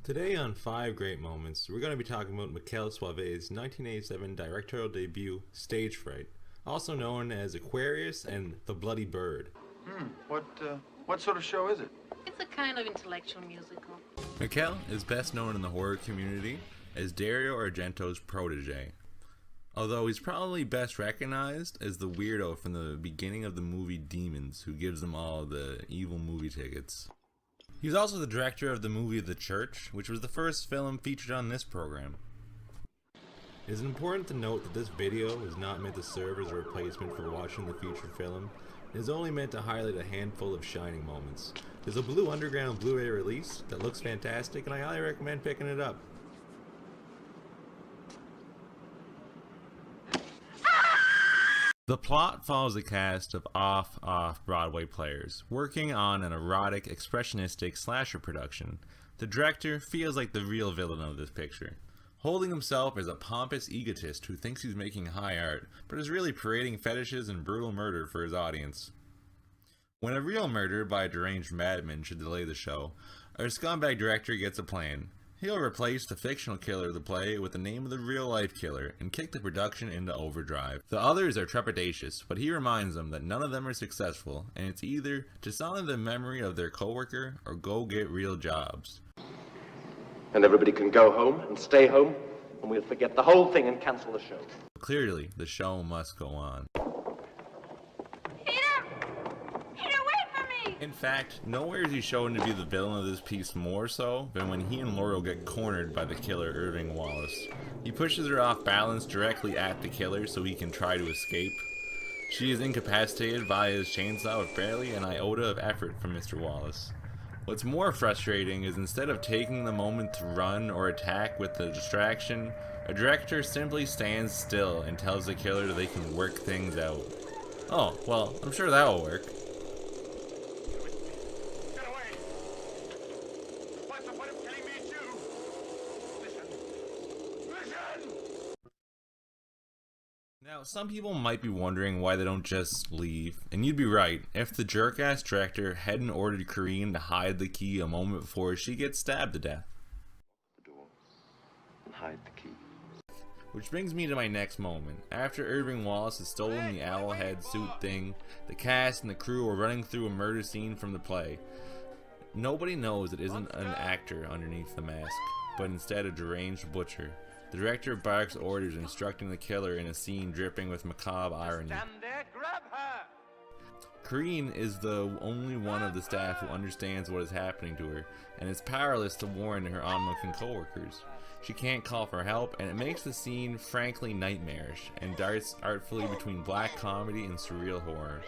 Today on 5 Great Moments, we're going to be talking about Mikel Suave's 1987 directorial debut, Stage Fright, also known as Aquarius and The Bloody Bird. What sort of show is it? It's a kind of intellectual musical. Mikel is best known in the horror community as Dario Argento's protege, although he's probably best recognized as the weirdo from the beginning of the movie Demons who gives them all the evil movie tickets. He's also the director of the movie The Church, which was the first film featured on this program. It is important to note that this video is not meant to serve as a replacement for watching the feature film. It is only meant to highlight a handful of shining moments. There's a Blue Underground Blu-ray release that looks fantastic, and I highly recommend picking it up. The plot follows a cast of off-Broadway players working on an erotic, expressionistic slasher production. The director feels like the real villain of this picture, holding himself as a pompous egotist who thinks he's making high art, but is really parading fetishes and brutal murder for his audience. When a real murder by a deranged madman should delay the show, our scumbag director gets a plan. He'll replace the fictional killer of the play with the name of the real-life killer and kick the production into overdrive. The others are trepidatious, but he reminds them that none of them are successful, and it's either to honor the memory of their coworker or go get real jobs. And everybody can go home and stay home, and we'll forget the whole thing and cancel the show. Clearly, the show must go on. In fact, nowhere is he shown to be the villain of this piece more so than when he and Laurel get cornered by the killer Irving Wallace. He pushes her off balance directly at the killer so he can try to escape. She is incapacitated via his chainsaw with barely an iota of effort from Mr. Wallace. What's more frustrating is instead of taking the moment to run or attack with the distraction, a director simply stands still and tells the killer that they can work things out. Oh, well, I'm sure that'll work. Now, some people might be wondering why they don't just leave, and you'd be right if the jerk-ass director hadn't ordered Corinne to hide the key a moment before she gets stabbed to death. The door and hide the key. Which brings me to my next moment. After Irving Wallace has stolen the owl head suit thing, the cast and the crew are running through a murder scene from the play. Nobody knows it isn't an actor underneath the mask, but instead a deranged butcher. The director barks orders instructing the killer in a scene dripping with macabre irony. Stand there, grab her! Corinne is the only one of the staff who understands what is happening to her, and is powerless to warn her onlooking coworkers. She can't call for help, and it makes the scene frankly nightmarish, and darts artfully between black comedy and surreal horror.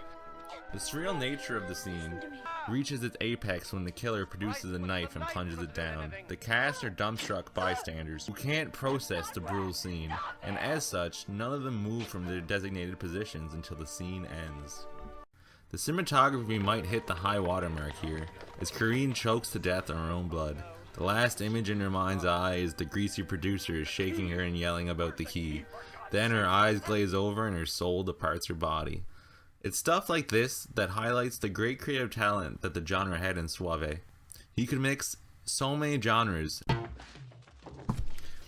The surreal nature of the scene reaches its apex when the killer produces a knife and plunges it down. The cast are dumbstruck bystanders who can't process the brutal scene, and as such, none of them move from their designated positions until the scene ends. The cinematography might hit the high watermark here, as Corinne chokes to death on her own blood. The last image in her mind's eye is the greasy producer shaking her and yelling about the key. Then her eyes glaze over and her soul departs her body. It's stuff like this that highlights the great creative talent that the genre had in Suave. He could mix so many genres.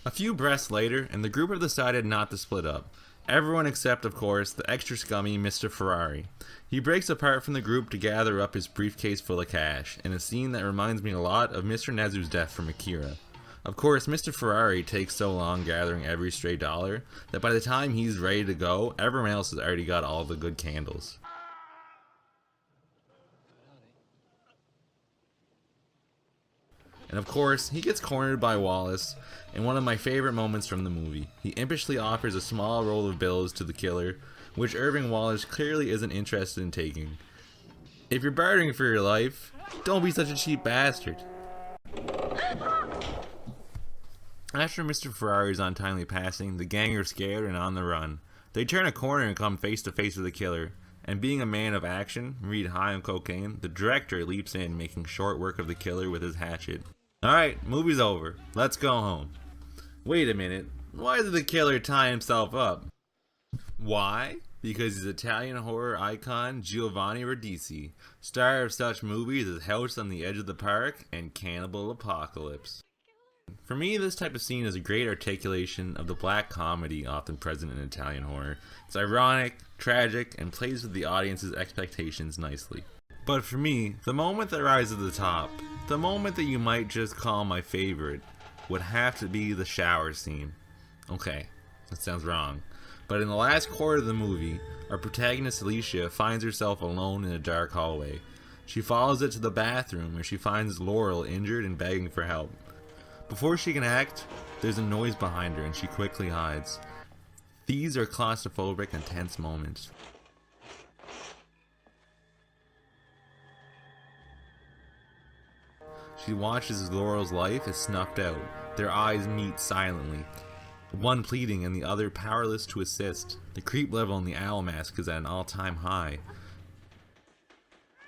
A few breaths later, and the group have decided not to split up. Everyone except, of course, the extra scummy Mr. Ferrari. He breaks apart from the group to gather up his briefcase full of cash, in a scene that reminds me a lot of Mr. Nezu's death from Akira. Of course, Mr. Ferrari takes so long gathering every stray dollar that by the time he's ready to go, everyone else has already got all the good candles. And of course, he gets cornered by Wallace in one of my favorite moments from the movie. He impishly offers a small roll of bills to the killer, which Irving Wallace clearly isn't interested in taking. If you're bartering for your life, don't be such a cheap bastard. After Mr. Ferrari's untimely passing, the gang are scared and on the run. They turn a corner and come face to face with the killer, and being a man of action, read high on cocaine, the director leaps in, making short work of the killer with his hatchet. Alright, movie's over. Let's go home. Wait a minute, why did the killer tie himself up? Why? Because he's Italian horror icon Giovanni Ribisi, star of such movies as House on the Edge of the Park and Cannibal Apocalypse. For me, this type of scene is a great articulation of the black comedy often present in Italian horror. It's ironic, tragic, and plays with the audience's expectations nicely. But for me, the moment that rises to the top, the moment that you might just call my favorite, would have to be the shower scene. Okay, that sounds wrong. But in the last quarter of the movie, our protagonist Alicia finds herself alone in a dark hallway. She follows it to the bathroom where she finds Laurel injured and begging for help. Before she can act, there's a noise behind her and she quickly hides. These are claustrophobic and tense moments. She watches as Laurel's life is snuffed out. Their eyes meet silently, one pleading and the other powerless to assist. The creep level in the owl mask is at an all-time high.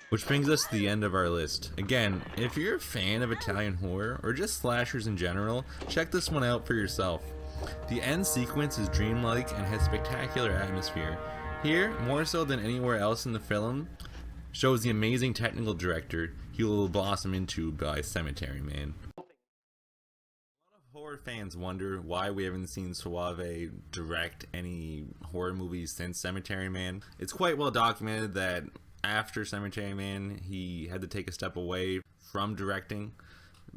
Which brings us to the end of our list. Again, if you're a fan of Italian horror, or just slashers in general, check this one out for yourself. The end sequence is dreamlike and has spectacular atmosphere. Here, more so than anywhere else in the film, shows the amazing technical director he will blossom into by Cemetery Man. A lot of horror fans wonder why we haven't seen Soave direct any horror movies since Cemetery Man. It's quite well documented that after Cemetery Man, he had to take a step away from directing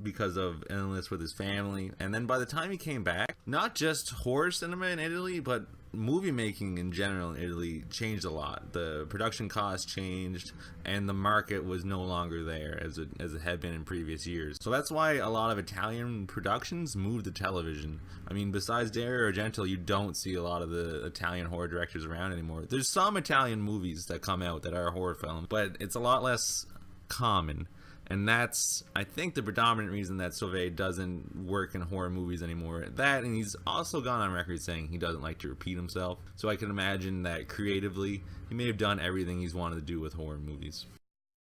because of illness with his family. And then by the time he came back, not just horror cinema in Italy, but movie making in general in Italy changed a lot. The production costs changed, and the market was no longer there as it had been in previous years. So that's why a lot of Italian productions moved to television. I mean, besides Dario Argento, you don't see a lot of the Italian horror directors around anymore. There's some Italian movies that come out that are horror films, but it's a lot less common. And that's, I think, the predominant reason that Sauvé doesn't work in horror movies anymore. That, and he's also gone on record saying he doesn't like to repeat himself. So I can imagine that creatively, he may have done everything he's wanted to do with horror movies.